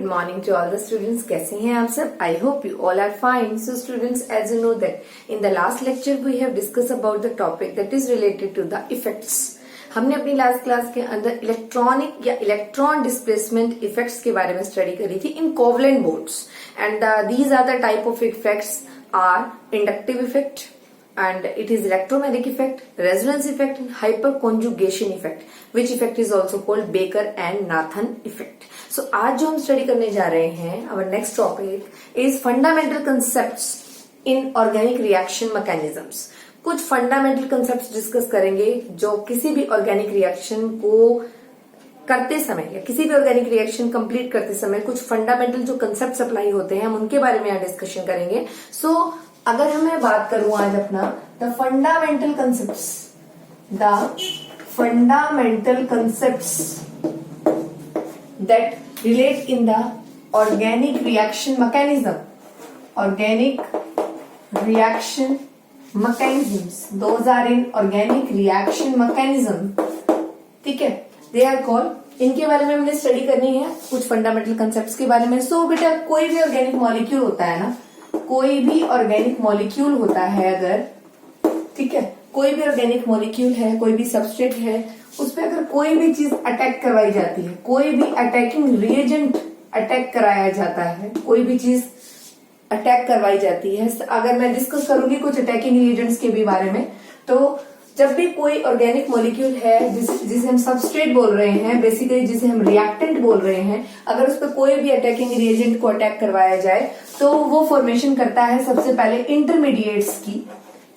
Good morning to all the students. कैसे हैं आप सब? I hope you all are fine. So students, as you know that in the last lecture we have discussed about the topic that is related to the effects. हमने अपनी last class के अंदर electronic या electron displacement effects के बारे में study करी थी in covalent bonds and these are the type of effects are inductive effect and it is electromagnetic effect, resonance effect and hyperconjugation effect, which effect is also called Baker and Nathan effect. So आज जो हम study करने जा रहे हैं, our next topic is fundamental concepts in organic reaction mechanisms. कुछ fundamental concept discuss करेंगे जो किसी भी ऑर्गेनिक रिएक्शन को करते समय या किसी भी ऑर्गेनिक रिएक्शन कंप्लीट करते समय कुछ फंडामेंटल जो कंसेप्ट अप्लाई होते हैं हम उनके बारे में यहाँ डिस्कशन करेंगे. सो अगर हमें बात करूं आज अपना the fundamental concepts that relate in the organic reaction mechanisms those are in organic reaction mechanism. ठीक है, दे आर कॉल्ड. इनके बारे में हमने स्टडी करनी है कुछ फंडामेंटल कंसेप्ट्स के बारे में. सो बेटा कोई भी ऑर्गेनिक मॉलिक्यूल होता है ना, कोई भी ऑर्गेनिक मॉलिक्यूल होता है अगर, ठीक है, कोई भी ऑर्गेनिक मॉलिक्यूल है, कोई भी सबस्ट्रेट है, उस पर अगर कोई भी चीज अटैक करवाई जाती है, कोई भी अटैकिंग रिएजेंट अटैक कराया जाता है, कोई भी चीज अटैक करवाई जाती है. अगर मैं डिस्कस करूंगी कुछ अटैकिंग रिएजेंट्स के भी बारे में, तो जब भी कोई ऑर्गेनिक मॉलिक्यूल है जिसे हम सबस्ट्रेट बोल रहे हैं, बेसिकली जिसे हम रिएक्टेंट बोल रहे हैं, अगर उस पर कोई भी अटैकिंग रिएजेंट को अटैक करवाया जाए तो वो फॉर्मेशन करता है सबसे पहले इंटरमीडिएट्स की.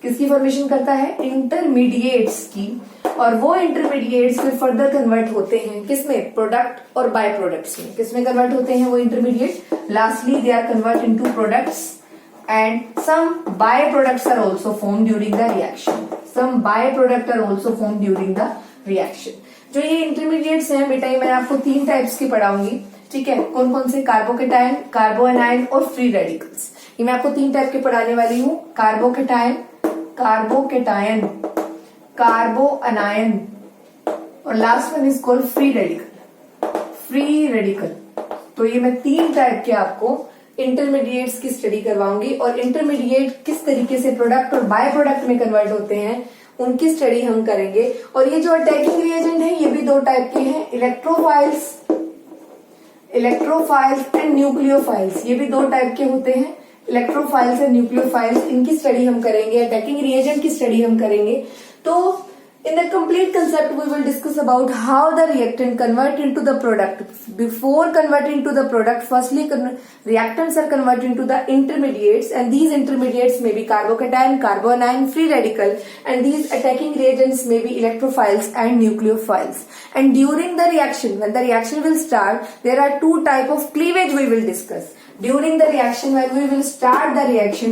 किसकी फॉर्मेशन करता है? इंटरमीडिएट्स की. और वो इंटरमीडिएट्स फिर फर्दर कन्वर्ट होते हैं किसमें? प्रोडक्ट और बाय प्रोडक्ट्स में. किसमें कन्वर्ट होते हैं वो intermediate? Lastly they are convert into products and some byproducts are also formed during the reaction. जो ये इंटरमीडिएट्स हैं बेटा, ये मैं आपको 3 टाइप्स की पढ़ाऊंगी. ठीक है, कौन कौन से? कार्बोकेटायन, कार्बोएनायन और फ्री रेडिकल्स. ये मैं आपको 3 टाइप के पढ़ाने वाली हूँ. कार्बोकेटायन, कार्बोएनायन और last one is called free radical. तो ये मैं 3 टाइप के आपको इंटरमीडिएट्स की स्टडी करवाऊंगी और इंटरमीडिएट किस तरीके से प्रोडक्ट और बाय प्रोडक्ट में कन्वर्ट होते हैं उनकी स्टडी हम करेंगे. और ये जो अटैकिंग रिएजेंट है ये भी 2 टाइप के हैं, इलेक्ट्रोफाइल्स एंड न्यूक्लियोफाइल्स. ये भी 2 टाइप के होते हैं, इलेक्ट्रोफाइल्स एंड न्यूक्लियोफाइल्स. इनकी स्टडी हम करेंगे, अटैकिंग रिएजेंट की स्टडी हम करेंगे. तो in the complete concept we will discuss about how the reactant convert into the product. Before converting to the product, firstly reactants are converted into the intermediates and these intermediates may be carbocation, carboanion, free radical, and these attacking reagents may be electrophiles and nucleophiles. And during the reaction, when the reaction will start, there are 2 type of cleavage we will discuss. During the reaction, when we will start the reaction,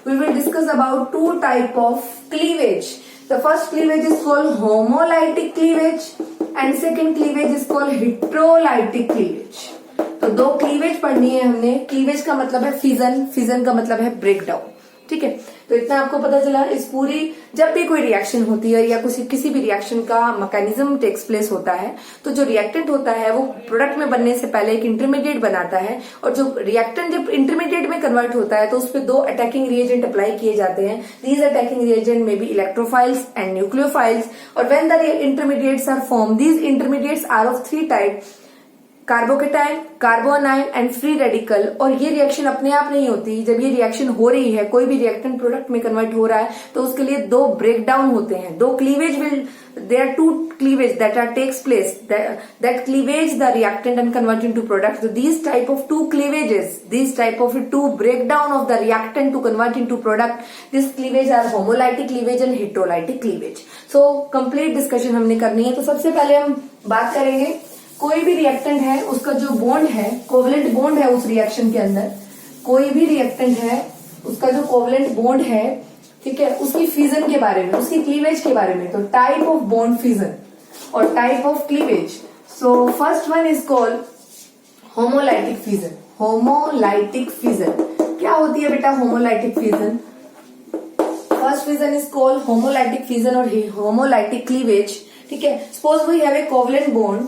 we will discuss about 2 type of cleavage. The first cleavage is called homolytic cleavage and second cleavage is called heterolytic cleavage. तो 2 cleavage पढ़नी है हमने. Cleavage का मतलब है fission का मतलब है ब्रेकडाउन. ठीक है, तो इतना आपको पता चला. इस पूरी जब भी कोई रिएक्शन होती है या किसी भी रिएक्शन का मैकेनिज्म टेक्स प्लेस होता है तो जो रिएक्टेंट होता है वो प्रोडक्ट में बनने से पहले एक इंटरमीडिएट बनाता है और जो रिएक्टेंट जब इंटरमीडिएट में कन्वर्ट होता है तो उस पर 2 अटैकिंग रिएजेंट अप्लाई किए जाते हैं. दीज अटैकिंग रिएजेंट में बी इलेक्ट्रोफाइल्स एंड न्यूक्लियोफाइल्स. और when the intermediates are form, these intermediates are of 3 type, carbocation, carbanion and free radical. और ये रिएक्शन अपने आप नहीं होती. जब ये रिएक्शन हो रही है, कोई भी रिएक्टेंट प्रोडक्ट में कन्वर्ट हो रहा है तो उसके लिए 2 ब्रेकडाउन होते हैं. 2 cleavage there are 2 cleavage that are takes place that cleavage the reactant and convert into product. So these type of 2 cleavages, these type of 2 breakdown of the reactant to convert into product, this cleavage are homolytic cleavage and heterolytic cleavage. So complete discussion हमने करनी है. तो सबसे पहले हम बात करेंगे, कोई भी रिएक्टेंट है उसका जो बॉन्ड है, कोवलेंट बॉन्ड है उस रिएक्शन के अंदर, कोई भी रिएक्टेंट है उसका जो कोवलेंट बॉन्ड है, ठीक है, उसकी फ्यूजन के बारे में, उसकी क्लीवेज के बारे में. तो टाइप ऑफ बॉन्ड फ्यूजन और type of cleavage. So first one is called homolytic fusion. क्या होती है बेटा homolytic fusion? First fusion is called homolytic fusion और होमोलाइटिक क्लीवेज. ठीक है, suppose we have a covalent bond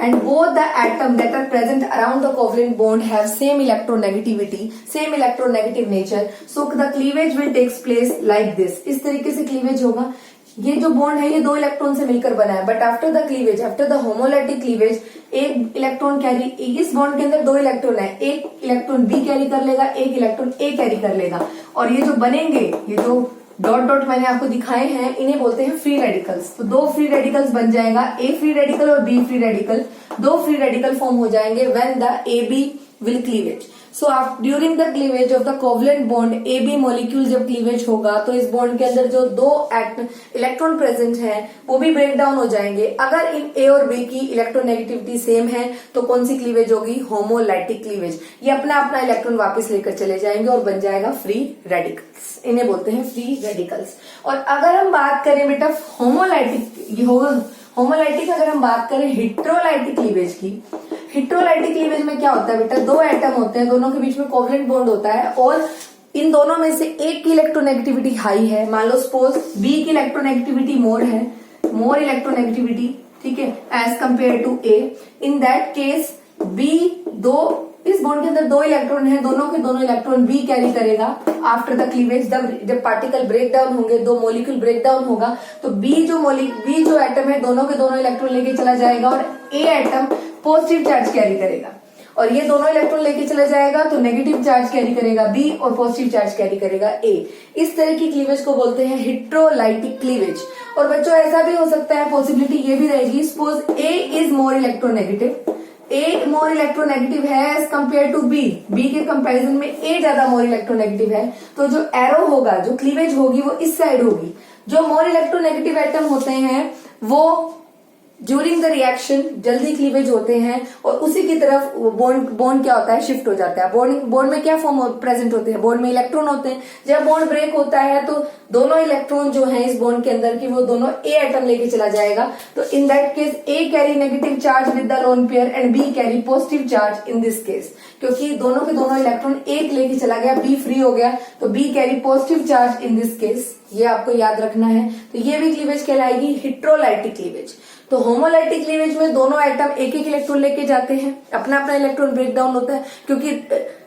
and both the atom that are present around the covalent bond have same electronegativity, same electronegative nature, so the cleavage will takes place like this. इस तरीके से cleavage होगा. ये जो bond है ये 2 electron से मिलकर बना है, but after the cleavage, after the homolytic cleavage, एक इलेक्ट्रॉन कैरी, इस बॉन्ड के अंदर 2 इलेक्ट्रॉन है, एक इलेक्ट्रॉन बी कैरी कर लेगा, एक इलेक्ट्रॉन ए कैरी कर लेगा, और ये जो बनेंगे, ये जो डॉट डॉट मैंने आपको दिखाए हैं, इन्हें बोलते हैं फ्री रेडिकल्स. तो 2 फ्री रेडिकल्स बन जाएगा, ए फ्री रेडिकल और B free radical. 2 free radical form हो जाएंगे when the A B will cleavage. So during the cleavage of the covalent bond A B molecule जब क्लीवेज होगा तो इस बॉन्ड के अंदर जो 2 इलेक्ट्रॉन प्रेजेंट हैं वो भी ब्रेक डाउन हो जाएंगे. अगर इन ए और बी की इलेक्ट्रोनेगेटिविटी सेम है तो कौन सी क्लीवेज होगी? Homolytic cleavage. ये अपना अपना इलेक्ट्रॉन वापस लेकर चले जाएंगे और बन जाएगा फ्री रेडिकल्स. इन्हें बोलते हैं फ्री रेडिकल्स. और अगर हम बात करें बेटा होमोलाइटिक अगर हम बात करें हेट्रोलाइटिक क्लीवेज की, हेट्रोलाइटिक क्लीवेज में क्या होता है बेटा? 2 एटम होते हैं, दोनों के बीच में कोवलेंट बॉन्ड होता है और इन दोनों में से एक की इलेक्ट्रोनेगेटिविटी हाई है. मान लो सपोज बी की इलेक्ट्रोनेगेटिविटी मोर है, मोर इलेक्ट्रोनेगेटिविटी, ठीक है, as compare to A. In that case B, इस बॉन्ड के अंदर 2 इलेक्ट्रॉन है, दोनों के दोनों इलेक्ट्रॉन बी कैरी करेगा. आफ्टर द क्लीवेज जब पार्टिकल ब्रेक डाउन होंगे, 2 मॉलिक्यूल ब्रेक डाउन होगा तो बी जो एटम है दोनों के दोनों इलेक्ट्रॉन लेके चला जाएगा और ए एटम पॉजिटिव चार्ज कैरी करेगा, और ये दोनों इलेक्ट्रॉन लेके चला जाएगा तो नेगेटिव चार्ज कैरी करेगा बी और पॉजिटिव चार्ज कैरी करेगा ए. इस तरह की क्लीवेज को बोलते हैं हेट्रोलाइटिक क्लीवेज. और बच्चों ऐसा भी हो सकता है, पॉसिबिलिटी ये भी रहेगी, suppose A is more electronegative, A more electronegative है as compare to B, B के कंपैरिजन में ए ज्यादा मोर इलेक्ट्रोनेगेटिव है, तो जो एरो होगा, जो क्लीवेज होगी वो इस साइड होगी. जो मोर इलेक्ट्रोनेगेटिव एटम होते हैं वो ड्यूरिंग द रिएक्शन जल्दी क्लीवेज होते हैं और उसी की तरफ बॉन्ड क्या होता है? शिफ्ट हो जाता है. बॉन्ड में क्या फॉर्म प्रेजेंट होते हैं? बॉन्ड में इलेक्ट्रॉन होते हैं. जब बॉन्ड ब्रेक होता है तो दोनों इलेक्ट्रॉन जो है इस बॉन्ड के अंदर की वो दोनों ए एटम लेके चला जाएगा. तो इन that case A carry negative charge with the lone pair and be carry positive charge in this case. क्योंकि दोनों के दोनों इलेक्ट्रॉन एक लेके चला गया, बी फ्री हो गया, तो be carry positive charge in this case. ये आपको याद रखना है. तो ये भी क्लीवेज कहलाएगी हेट्रोलाइटिक क्लीवेज. तो होमोलाइटिक क्लीवेज में दोनों एटम एक एक इलेक्ट्रॉन लेके जाते हैं, अपना अपना इलेक्ट्रॉन ब्रेक डाउन होता है. क्योंकि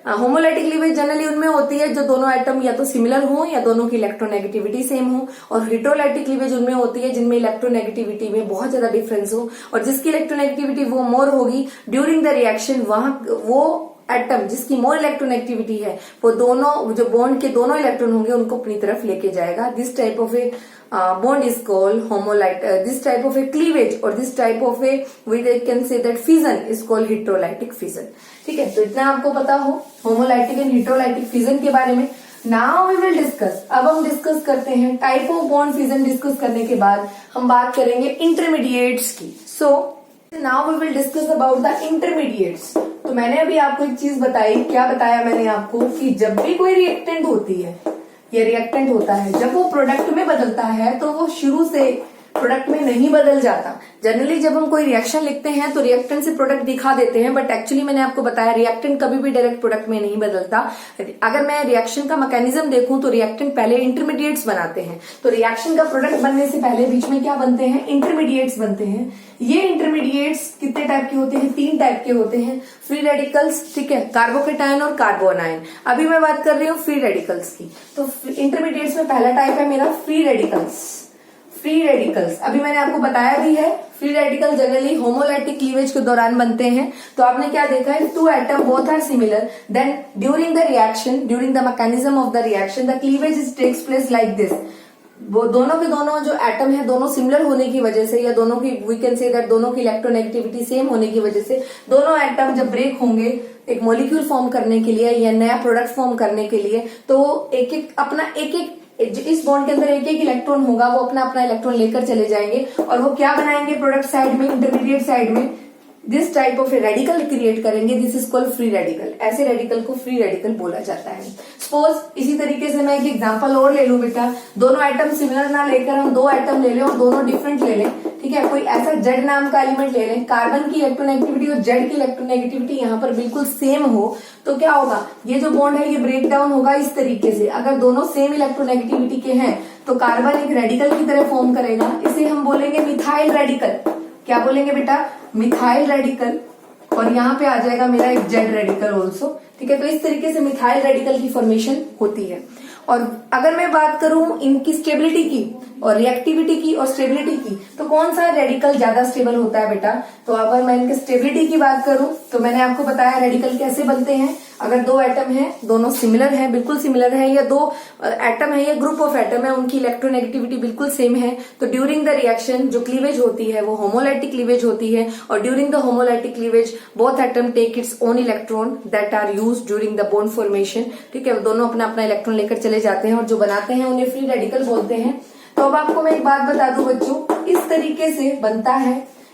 होमोलाइटिक क्लीवेज जनरली उनमें होती है जो दोनों एटम या तो सिमिलर हो या दोनों की इलेक्ट्रोनेगेटिविटी सेम हो, और हेट्रोलाइटिक क्लीवेज उनमें होती है जिनमें इलेक्ट्रोनेगेटिविटी में बहुत ज्यादा डिफरेंस हो, और जिसकी इलेक्ट्रोनेगेटिविटी वो मोर होगी ड्यूरिंग द रिएक्शन, वहां वो एटम जिसकी मोर इलेक्ट्रोनेगेटिविटी है वो दोनों जो बॉन्ड के दोनों इलेक्ट्रॉन होंगे उनको अपनी तरफ लेके जाएगा. This type of A bond is called this type of a cleavage or this type of a we can say that fission is called heterolytic fission. ठीक है, तो इतना आपको पता हो होमोलाइटिक एंड हेट्रोलाइटिक फिजन के बारे में. नाउ वी विल डिस्कस, अब हम डिस्कस करते हैं type of bond fission. Discuss करने के बाद हम बात करेंगे इंटरमीडिएट्स की. So now we will discuss about the intermediates. तो मैंने अभी आपको एक चीज बताई, क्या बताया मैंने आपको कि जब भी कोई रिएक्टेंट होती है या रिएक्टेंट होता है, जब वो प्रोडक्ट में बदलता है तो वो शुरू से प्रोडक्ट में नहीं बदल जाता. जनरली जब हम कोई रिएक्शन लिखते हैं तो रिएक्टेंट से प्रोडक्ट दिखा देते हैं, बट एक्चुअली मैंने आपको बताया रिएक्टेंट कभी भी डायरेक्ट प्रोडक्ट में नहीं बदलता. अगर मैं रिएक्शन का मैकेनिज्म देखूं तो रिएक्टेंट पहले इंटरमीडिएट्स बनाते हैं. तो रिएक्शन का प्रोडक्ट बनने से पहले बीच में क्या बनते हैं? इंटरमीडिएट्स बनते हैं. ये इंटरमीडिएट्स कितने टाइप के होते हैं? 3 टाइप के होते हैं. फ्री रेडिकल्स, ठीक है, कार्बोकेटायन और कार्बोनाइन. अभी मैं बात कर रही हूँ फ्री रेडिकल्स की. तो इंटरमीडिएट्स में पहला टाइप है मेरा फ्री रेडिकल्स. फ्री रेडिकल्स अभी मैंने आपको बताया भी है. Free radical generally homolytic cleavage के दौरान बनते हैं. तो आपने क्या देखा है? 2 atom both are similar, then during the reaction, during the mechanism of the reaction the cleavage takes place like this. वो दोनों के दोनों जो एटम है दोनों सिमिलर होने की वजह से, या दोनों की वी कैन से दैट दोनों की इलेक्ट्रोनेगेटिविटी सेम होने की वजह से, दोनों एटम जब ब्रेक होंगे एक मॉलिक्यूल फॉर्म करने के लिए या नया प्रोडक्ट फॉर्म करने के लिए, तो एक एक इस बॉन्ड के अंदर एक एक इलेक्ट्रॉन होगा, वो अपना अपना इलेक्ट्रॉन लेकर चले जाएंगे और वो क्या बनाएंगे प्रोडक्ट साइड में, इंटरमीडिएट साइड में this type of a radical create करेंगे. This is called free radical. ऐसे रेडिकल को फ्री रेडिकल बोला जाता है. सपोज इसी तरीके से मैं एक एग्जांपल और ले लूं बेटा. दोनों एटम सिमिलर ना लेकर हम 2 एटम ले लें और दोनों डिफरेंट ले लें. ठीक है, कोई ऐसा जेड नाम का एलिमेंट ले लें. कार्बन की इलेक्ट्रोनेगेटिविटी और जेड की इलेक्ट्रोनेगेटिविटी यहाँ पर बिल्कुल सेम हो तो क्या होगा? ये जो बॉन्ड है ये ब्रेक डाउन होगा इस तरीके से. अगर दोनों सेम इलेक्ट्रोनेगेटिविटी के हैं तो कार्बन एक रेडिकल की तरह फॉर्म करेगा. इसे हम बोलेंगे मिथाइल रेडिकल. क्या बोलेंगे बेटा, मिथाइल रेडिकल, और यहाँ पे आ जाएगा मेरा एक जेड रेडिकल ऑल्सो। ठीक है, तो इस तरीके से मिथाइल रेडिकल की फॉर्मेशन होती है। और अगर मैं बात करूं इनकी स्टेबिलिटी की और रिएक्टिविटी की और स्टेबिलिटी की, तो कौन सा रेडिकल ज्यादा स्टेबल होता है बेटा, तो अगर मैं इनकी स्टेबिलिटी की बात करूं तो मैंने आपको बताया रेडिकल कैसे बनते हैं। अगर दो एटम है, दोनों सिमिलर है, बिल्कुल सिमिलर है, या दो एटम है या ग्रुप ऑफ एटम है, उनकी इलेक्ट्रोनेगेटिविटी बिल्कुल सेम है, तो ड्यूरिंग द रिएक्शन जो क्लीवेज होती है वो होमोलाइटिक क्लीवेज होती है। और during the homolytic cleavage both atom take its own electron that are used during the bond formation. ठीक है, दोनों अपना अपना इलेक्ट्रॉन लेकर चले जाते हैं और जो बनाते हैं उन्हें फ्री रेडिकल बोलते हैं। तो अब आपको मैं एक बात बता दूं बच्चों, इस तरीके से बनता है,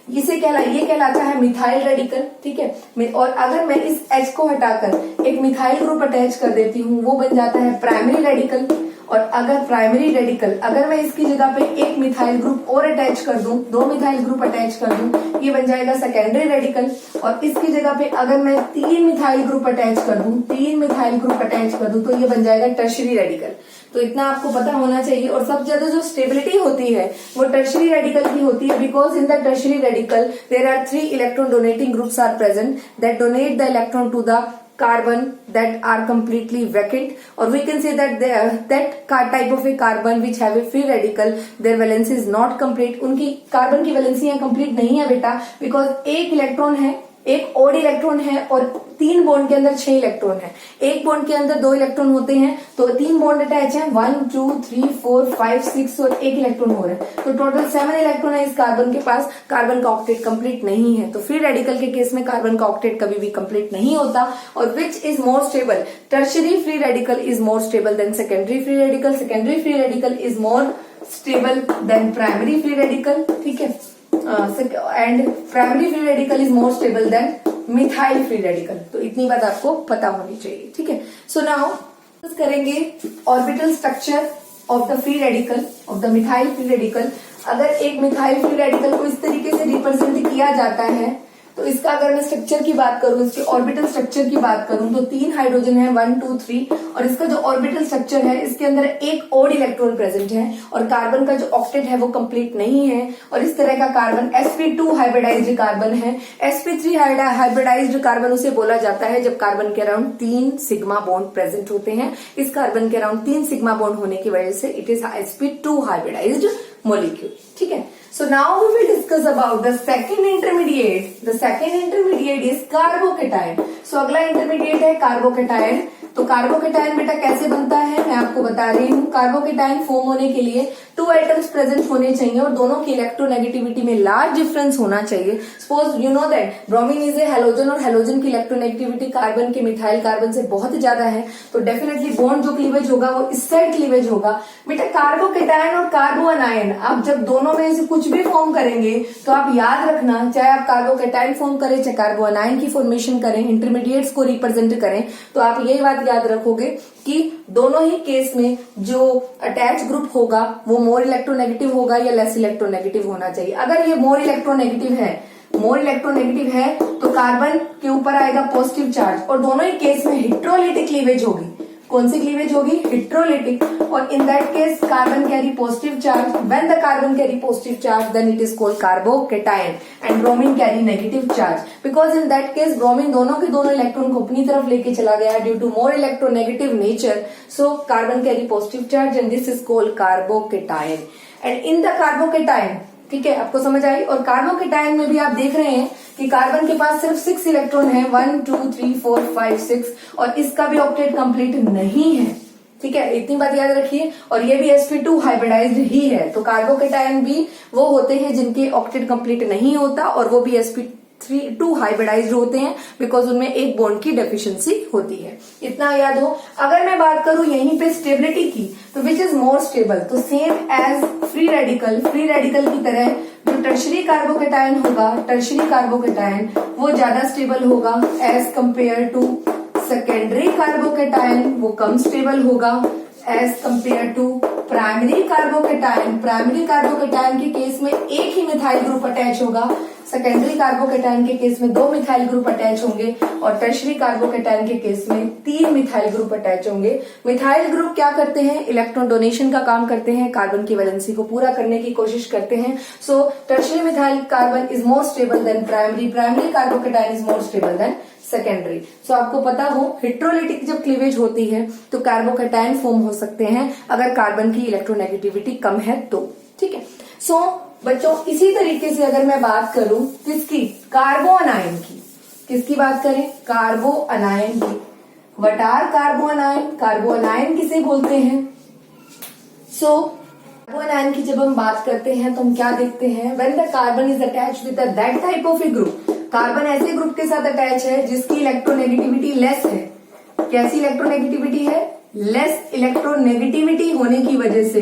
ये कहलाता है मिथाइल रेडिकल। ठीक है, और अगर मैं इस H को हटाकर एक मिथाइल ग्रुप अटैच कर देती हूँ, वो बन जाता है प्राइमरी रेडिकल। और अगर प्राइमरी रेडिकल, अगर मैं इसकी जगह पे एक मिथाइल ग्रुप और अटैच कर दूं, दो मिथाइल ग्रुप अटैच कर दूं, ये बन जाएगा सेकेंडरी रेडिकल। और इसकी जगह पे अगर मैं तीन मिथाइल ग्रुप अटैच कर दूं, तो ये बन जाएगा टर्शरी रेडिकल। तो इतना आपको पता होना चाहिए। और सबसे ज्यादा जो स्टेबिलिटी होती है वो टर्शरी रेडिकल की होती है, because in the tertiary radical there are 3 electron donating groups are present that donate the electron to the carbon that are completely vacant, or we can say that type of a carbon which have a free radical, their valency is not complete। उनकी carbon की valency यहाँ complete नहीं है बेटा, because एक electron है, एक odd electron है, और 3 बॉन्ड के अंदर 6 इलेक्ट्रॉन है। एक बॉन्ड के अंदर 2 इलेक्ट्रॉन होते हैं, तो 3 बॉन्ड अटैच है, 1 2 3 4 5 6 और एक इलेक्ट्रॉन हो रहा है, तो टोटल 7 इलेक्ट्रॉन है इस कार्बन के पास। कार्बन का ऑक्टेट कंप्लीट नहीं है, तो फ्री रेडिकल के केस में कार्बन का ऑक्टेट कभी भी कंप्लीट नहीं होता। और विच is more stable, tertiary free radical is more stable than secondary free radical, secondary free radical is more stable than primary free radical. ठीक है, and primary free radical is more stable then methyl free radical. तो इतनी बात आपको पता होनी चाहिए। ठीक है, सो नाउ करेंगे orbital structure of the free radical, of the methyl free radical. अगर एक मिथाइल फ्री रेडिकल को इस तरीके से रिप्रेजेंट किया जाता है, तो इसका अगर मैं स्ट्रक्चर की बात करूं, इसके ऑर्बिटल स्ट्रक्चर की बात करूं, तो 3 हाइड्रोजन है, 1 2 3, और इसका जो ऑर्बिटल स्ट्रक्चर है इसके अंदर एक ओड इलेक्ट्रॉन प्रेजेंट है, और कार्बन का जो ऑक्टेट है वो कंप्लीट नहीं है। और इस तरह का कार्बन sp2 हाइब्रिडाइज्ड कार्बन है। sp3 हाइब्रिडाइज्ड कार्बन उसे बोला जाता है जब कार्बन के अराउंड 3 सिग्मा बॉन्ड प्रेजेंट होते हैं। इस कार्बन के अराउंड 3 सिग्मा बॉन्ड होने की वजह से it is sp2 hybridised molecule. ठीक है, so now we will discuss about the second intermediate. The second intermediate is carbocation. So अगला इंटरमीडिएट है कार्बोकेटायन। तो कार्बोकेटायन बेटा कैसे बनता है मैं आपको बता रही हूँ। कार्बोकेटायन फॉर्म होने के लिए 2 एटम्स प्रेजेंट होने चाहिए और दोनों की इलेक्ट्रोनेगेटिविटी में लार्ज डिफरेंस होना चाहिए। Suppose you know that bromine is a halogen, और हेलोजन की इलेक्ट्रोनेगेटिविटी कार्बन के मिथाइल कार्बन से बहुत ज्यादा है, तो डेफिनेटली बॉन्ड जो क्लीवेज होगा वो इस साइड क्लीवेज होगा। बेटा कार्बोकेटायन और कार्बो अनायन आप जब दोनों में से कुछ भी फॉर्म करेंगे तो आप याद रखना, चाहे आप कार्बोकेटायन फॉर्म करें चाहे कार्बो अनायन की फॉर्मेशन करें, इंटरमीडिएट्स को रिप्रेजेंट करें, तो आप यही बात याद रखोगे कि दोनों ही केस में जो अटैच ग्रुप होगा वो मोर इलेक्ट्रोनेगेटिव होगा या लेस इलेक्ट्रोनेगेटिव होना चाहिए। अगर ये मोर इलेक्ट्रोनेगेटिव है तो कार्बन के ऊपर आएगा पॉजिटिव चार्ज, और दोनों ही केस में हेटेरोलिटिक क्लीवेज होगी। कौन सी क्लीवेज होगी? हेटेरोलिटिक। और in that case carbon carry positive charge. When the carbon carry positive charge then it is called carbocation, and bromine carry negative charge, because in that case bromine दोनों के दोनों electron को अपनी तरफ लेके चला गया due to more electronegative nature, so carbon carry positive charge and this is called carbocation. And in the carbocation, ठीक है, आपको समझ आई। और कार्बोकेटायन में भी आप देख रहे हैं कि कार्बन के पास सिर्फ 6 इलेक्ट्रॉन है, 1 2 3 4 5 6, और इसका भी ऑक्टेट कंप्लीट नहीं है। ठीक है, इतनी बात याद रखिए। और ये भी sp2 हाइब्रिडाइज्ड ही है। तो कार्बोकेटायन भी वो होते हैं जिनके ऑक्टेट कंप्लीट नहीं होता, और वो भी sp2 हाइब्रिडाइज्ड होते हैं बिकॉज उनमें एक बॉन्ड की डेफिशिएंसी होती है। इतना याद हो। अगर मैं बात करूं यहीं पे स्टेबिलिटी की, तो विच इज मोर स्टेबल, तो सेम एज फ्री रेडिकल की तरह जो टर्शरी कार्बोकेटायन होगा, टर्शरी कार्बोकेटायन वो ज्यादा स्टेबल होगा as compare to secondary carbocation, वो कम स्टेबल होगा as compare to primary carbocation. Primary carbocation के केस में एक ही मिथाइल ग्रुप अटैच होगा, सेकेंडरी कार्बोकेटायन के केस में 2 मिथाइल ग्रुप अटैच होंगे और टर्शियरी कार्बोकेटायन के केस में 3 मिथाइल ग्रुप अटैच होंगे। मिथाइल ग्रुप क्या करते हैं? इलेक्ट्रॉन डोनेशन का काम करते हैं, कार्बन की वैलेंसी को पूरा करने की कोशिश करते हैं। So tertiary methyl carbon is more stable than primary carbocation is more stable than secondary. So आपको पता हो हेट्रोलिटिक जब क्लीवेज होती है तो कार्बोकेटायन फॉर्म हो सकते हैं अगर कार्बन की इलेक्ट्रोनेगेटिविटी कम है तो, ठीक है। सो बच्चों इसी तरीके से अगर मैं बात करूं किसकी? कार्बो अनायन की। किसकी बात करें? कार्बो अनायन की। What are कार्बो अनायन? कार्बो अनायन किसे बोलते हैं? सो कार्बो अनायन की जब हम बात करते हैं तो हम क्या देखते हैं? When the carbon is attached with that type of A group, carbon ऐसे ग्रुप के साथ अटैच है जिसकी इलेक्ट्रोनेगेटिविटी लेस है। कैसी इलेक्ट्रोनेगेटिविटी है? लेस इलेक्ट्रोनेगेटिविटी होने की वजह से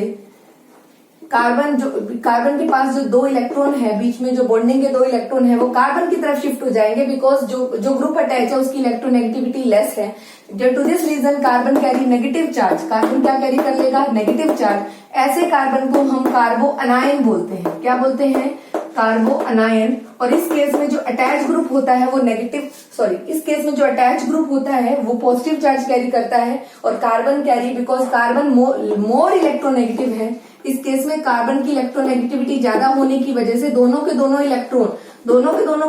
कार्बन के पास जो 2 इलेक्ट्रॉन है, बीच में जो बॉन्डिंग के 2 इलेक्ट्रॉन है वो कार्बन की तरफ शिफ्ट हो जाएंगे बिकॉज जो ग्रुप अटैच है उसकी इलेक्ट्रोनेगेटिविटी लेस है। Due to this reason carbon carry negative charge. Carbon क्या कैरी कर लेगा? Negative charge. ऐसे कार्बन को हम कार्बो अनायन बोलते हैं। क्या बोलते हैं? कार्बो अनायन। और इस केस में जो अटैच ग्रुप होता है वो इस केस में जो अटैच ग्रुप होता है वो पॉजिटिव चार्ज कैरी करता है और carbon carry, because carbon more electronegative है, इस केस में कार्बन की इलेक्ट्रोनेगेटिविटी ज्यादा होने की वजह से दोनों के दोनों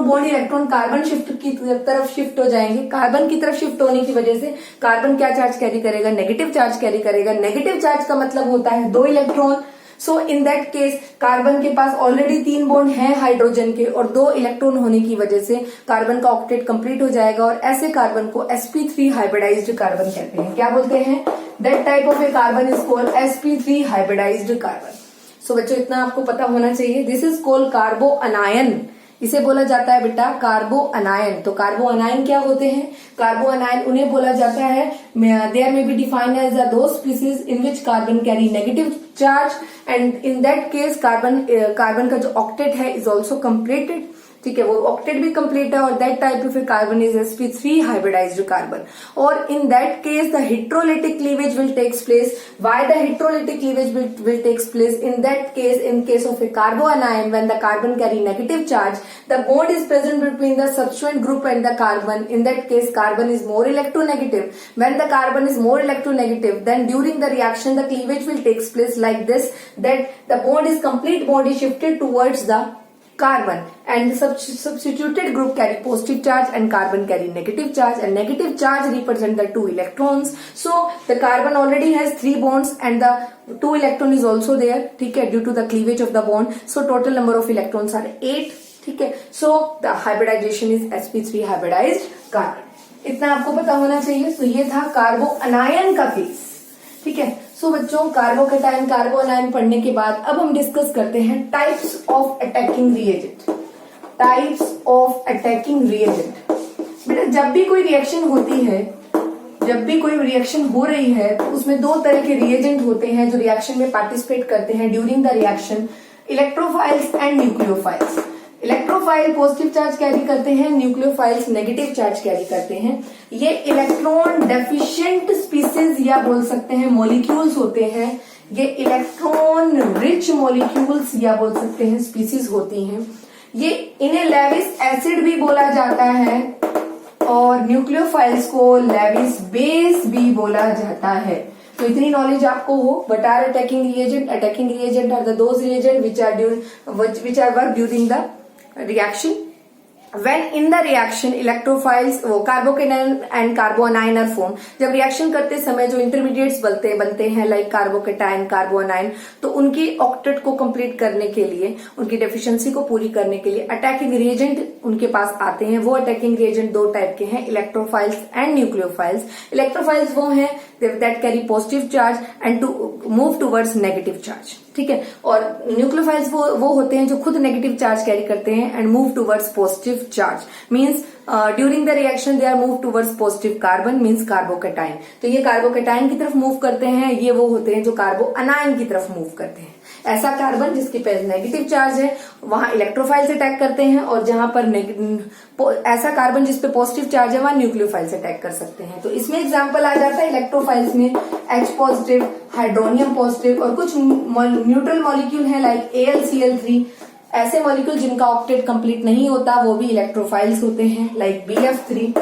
बॉन्ड इलेक्ट्रॉन कार्बन की तरफ शिफ्ट हो जाएंगे। कार्बन की तरफ शिफ्ट होने की वजह से कार्बन क्या चार्ज कैरी करेगा? नेगेटिव चार्ज कैरी करेगा। नेगेटिव चार्ज का मतलब होता है 2 electron. So in that case carbon के पास ऑलरेडी 3 बॉन्ड हैं हाइड्रोजन के और 2 इलेक्ट्रॉन होने की वजह से कार्बन का ऑक्टेट कंप्लीट हो जाएगा और ऐसे कार्बन को sp3 हाइब्रिडाइज्ड कार्बन कहते हैं। क्या बोलते हैं? That type of a carbon is called sp3 hybridized carbon. So बच्चों इतना आपको पता होना चाहिए। This is called carbo anion. इसे बोला जाता है बेटा कार्बो अनायन। तो कार्बो अनायन क्या होते हैं? कार्बो अनायन उन्हें बोला जाता है, देयर में बी डिफाइंड एज दो species in which carbon carry negative charge and in that case carbon का जो ऑक्टेट है इज ऑल्सो कंप्लीटेड। ठीक है, वो ऑक्टेट भी कंप्लीट है और that type of a carbon is sp3 hybridized carbon. और in that case the heterolytic cleavage will takes place. Why the heterolytic cleavage will takes place? In that case, in case of a carboanion, when the carbon carry negative charge, the bond is present between the subsequent group and the carbon. In that case, carbon is more electronegative. When the carbon is more electronegative, then during the reaction, the cleavage will takes place like this, that the complete bond is shifted towards the carbon and the substituted group carry positive charge and carbon carry negative charge, and negative charge represent the 2 electrons. So the carbon already has 3 bonds and the 2 electron is also there, ठीक है, due to the cleavage of the bond. So total number of electrons are 8, ठीक है. So the hybridization is sp3 hybridized carbon. इतना आपको पता होना चाहिए. तो ये था कार्बो अनायन का केस, ठीक है. सो बच्चों कार्बोकेटायन कार्बो अनायन पढ़ने के बाद अब हम डिस्कस करते हैं types of attacking reagent. Types of attacking reagent. बेटा जब भी कोई रिएक्शन होती है, जब भी कोई रिएक्शन हो रही है तो उसमें 2 तरह के रिएजेंट होते हैं जो रिएक्शन में पार्टिसिपेट करते हैं during the reaction, electrophiles and nucleophiles. Electrophile positive charge carry करते हैं, न्यूक्लियोफाइल्स नेगेटिव चार्ज कैरी करते हैं. ये इलेक्ट्रॉन डेफिशिएंट स्पीसीज या बोल सकते हैं मॉलिक्यूल्स होते हैं. ये इलेक्ट्रॉन रिच मॉलिक्यूल्स या बोल सकते हैं स्पीसीज होती हैं. ये इन्हें लेविस एसिड भी बोला जाता है और न्यूक्लियोफाइल्स को लेविस बेस भी बोला जाता है. तो इतनी नॉलेज आपको हो. What are attacking reagent? Attacking reagent are the those reagent which are work during the reaction. When in the reaction electrophiles वो कार्बोकेटायन एंड कार्बोअनायन आर फॉर्म. जब रिएक्शन करते समय जो इंटरमीडिएट्स बनते हैं लाइक कार्बोकेटायन कार्बोअनायन, तो उनकी ऑक्टेट को कंप्लीट करने के लिए, उनकी डेफिशिएंसी को पूरी करने के लिए अटैकिंग रिएजेंट उनके पास आते हैं. वो अटैकिंग रिएजेंट 2 टाइप के हैं, इलेक्ट्रोफाइल्स एंड न्यूक्लियोफाइल्स. इलेक्ट्रोफाइल्स वो हैं that carry positive charge and to move towards negative charge, ठीक है. और न्यूक्लियोफाइल्स वो होते हैं जो खुद नेगेटिव चार्ज कैरी करते हैं and move towards positive charge. Means during the reaction they are move towards positive carbon, means carbocation. तो ये कार्बोकेटायन की तरफ मूव करते हैं, ये वो होते हैं जो कार्बो अनायन की तरफ मूव करते हैं. ऐसा कार्बन जिसके पास नेगेटिव चार्ज है वहां इलेक्ट्रोफाइल से अटैक करते हैं और जहां पर ऐसा कार्बन जिसपे पॉजिटिव चार्ज है वहां न्यूक्लियोफाइल से अटैक कर सकते हैं. तो इसमें एग्जांपल आ जाता है इलेक्ट्रोफाइल्स में H पॉजिटिव, हाइड्रोनियम पॉजिटिव और कुछ न्यूट्रल मॉलिक्यूल है लाइक AlCl3, ऐसे मॉलिक्यूल जिनका ऑक्टेट कंप्लीट नहीं होता वो भी इलेक्ट्रोफाइल्स होते हैं, लाइक BF3।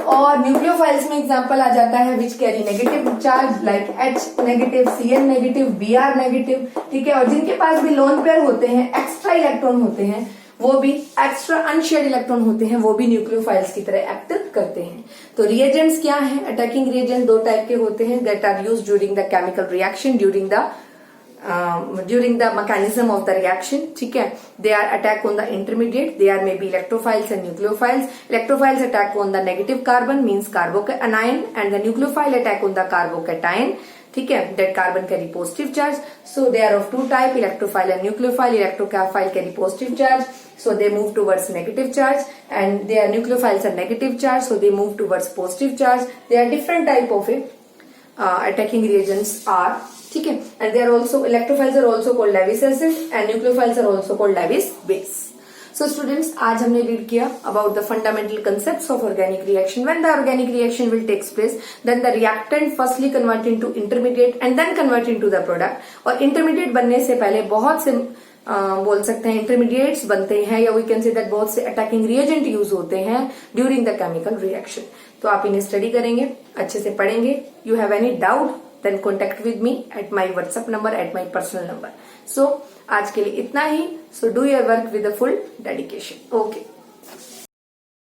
और न्यूक्लियोफाइल्स में एग्जांपल आ जाता है which carry negative charge, like H negative, Cn negative, Br negative, ठीक है। और जिनके पास भी लोन पेयर होते हैं, एक्स्ट्रा इलेक्ट्रॉन होते हैं, वो भी एक्स्ट्रा अनशेयर्ड इलेक्ट्रॉन होते हैं, वो भी न्यूक्लियोफाइल्स की तरह एक्ट करते हैं। तो रिएजेंट्स क्या हैं? अटैकिंग रिएजेंट दो टाइप के होते हैं, that are used during the chemical reaction, during the mechanism of the reaction, ठीक है। They are attack on the intermediate, they are maybe electrophiles and nucleophiles. Electrophiles attack on the negative carbon, means carbocation, and the nucleophile attack on the carbocation, ठीक है। That carbon carry positive charge, so they are of two type, electrophile and nucleophile. Electrophile carry positive charge, so they move towards negative charge, and their nucleophiles are negative charge, so they move towards positive charge. They are different type of attacking reagents are, ठीक है। And they are also, electrophiles are also called Lewis acid and nucleophiles are also called Lewis base. So students, आज हमने read किया about the fundamental concepts of organic reaction. When the organic reaction will takes place, then the reactant firstly convert into intermediate and then convert into the product. और intermediate बनने से पहले बहुत से बोल सकते हैं इंटरमीडिएट्स बनते हैं, या वी कैन से दैट बहुत से अटैकिंग रिएजेंट यूज होते हैं ड्यूरिंग द केमिकल रिएक्शन। तो आप इन्हें स्टडी करेंगे, अच्छे से पढ़ेंगे। You have any doubt, then contact with me at my WhatsApp number, at my personal number. So आज के लिए इतना ही. So do your work with the full dedication. Okay.